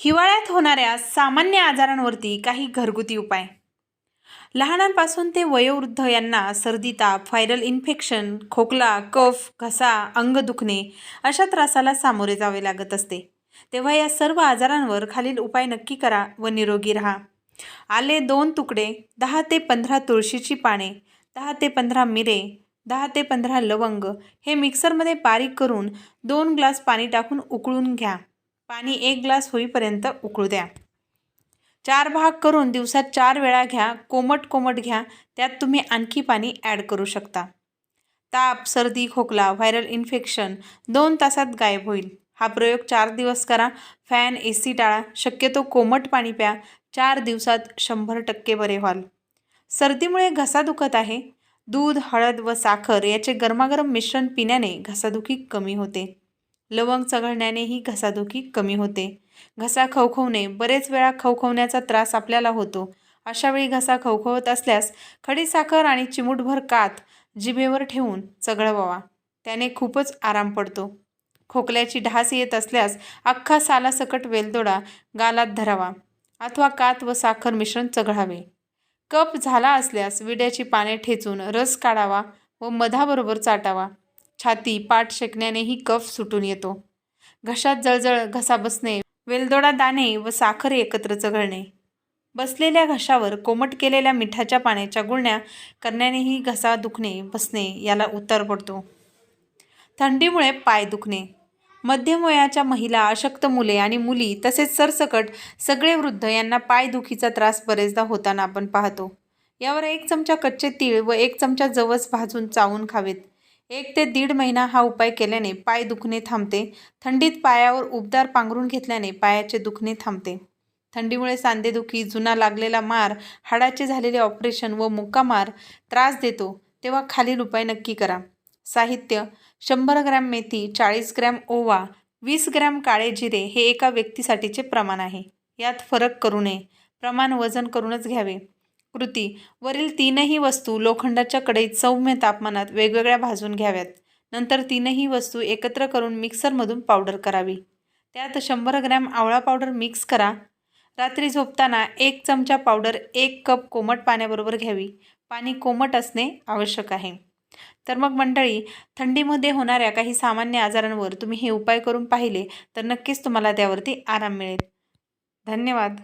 हिवाळ्यात होणाऱ्या सामान्य आजारांवरती काही घरगुती उपाय। लहानांपासून ते वयोवृद्ध यांना सर्दी, ताप, व्हायरल इन्फेक्शन, खोकला, कफ, घसा, अंग दुखणे अशा त्रासाला सामोरे जावे लागत असते। तेव्हा या सर्व आजारांवर खालील उपाय नक्की करा व निरोगी राहा। आले 2 तुकडे, 10 ते 15 तुळशीची पाने, 10 ते 15 मिरे, 10 ते 15 लवंग हे मिक्सरमध्ये बारीक करून 2 ग्लास पाणी टाकून उकळून घ्या। पाणी 1 ग्लास होईपर्यंत उकळू द्या। 4 भाग करून दिवसात 4 वेळा घ्या। कोमट कोमट घ्या, त्यात तुम्ही आणखी पाणी ॲड करू शकता। ताप, सर्दी, खोकला, व्हायरल इन्फेक्शन 2 तासात गायब होईल। हा प्रयोग 4 दिवस करा। फॅन, AC टाळा, शक्यतो कोमट पाणी प्या। 4 दिवसात 100% बरे व्हाल। सर्दीमुळे घसा दुखत आहे, दूध, हळद व साखर याचे गरमागरम मिश्रण पिण्याने घसादुखी कमी होते। लवंग चघळण्यानेही घसादुखी कमी होते। घसा खवखवणे, बरेच वेळा खवखवण्याचा त्रास आपल्याला होतो। अशा वेळी घसा खवखवत असल्यास खडीसाखर आणि चिमूटभर काथ जिभेवर ठेवून चघळवावा, त्याने खूपच आराम पडतो। खोकल्याची ढास येत असल्यास अख्खा सालासकट वेलदोडा गालात धरावा अथवा काथ व साखर मिश्रण चघळावे। कफ झाला असल्यास विड्याची पाने ठेचून रस काढावा व मधाबरोबर चाटावा। छाती, पाठ शेकण्यानेही कफ सुटून येतो। घशात जळजळ, घसा बसणे, वेलदोडा दाणे व साखर एकत्र चघळणे, बसलेल्या घशावर कोमट केलेल्या मिठाच्या पाण्याच्या गुळण्या करण्यानेही घसा दुखणे, बसणे याला उतार पडतो। थंडीमुळे पाय दुखणे, मध्यम वयाच्या महिला, अशक्त मुले आणि मुली तसेच सरसकट सगळे वृद्ध यांना पायदुखीचा त्रास बरेचदा होताना आपण पाहतो। यावर 1 चमचा कच्चे तीळ व 1 चमचा जवस भाजून चावून खावेत। 1 ते 1.5 महिना हा उपाय केल्याने पाय दुखणे थांबते। थंडीत पायावर उबदार पांघरून घेतल्याने पायाचे दुखणे थांबते। थंडीमुळे सांधेदुखी, जुना लागलेला मार, हाडाचे झालेले ऑपरेशन व मुक्कामार त्रास देतो, तेव्हा खालील उपाय नक्की करा। साहित्य: 100 ग्रॅम मेथी, 40 ग्रॅम ओवा, 20 ग्रॅम काळे जिरे हे एका व्यक्तीसाठीचे प्रमाण आहे। यात फरक करू नये, प्रमाण वजन करूनच घ्यावे। कृती: वरील 3ही वस्तू लोखंडाच्या कढईत सौम्य तापमानात वेगवेगळ्या भाजून घ्याव्यात। नंतर 3ही वस्तू एकत्र करून मिक्सरमधून पावडर करावी। त्यात 100 ग्रॅम आवळा पावडर मिक्स करा। रात्री झोपताना 1 चमचा पावडर 1 कप कोमट पाण्याबरोबर घ्यावी। पाणी कोमट असणे आवश्यक आहे। तर मग मंडळी, थंडीमध्ये होणाऱ्या काही सामान्य आजारांवर तुम्ही हे उपाय करून पाहिले तर नक्कीच तुम्हाला त्यावरती आराम मिळेल। धन्यवाद।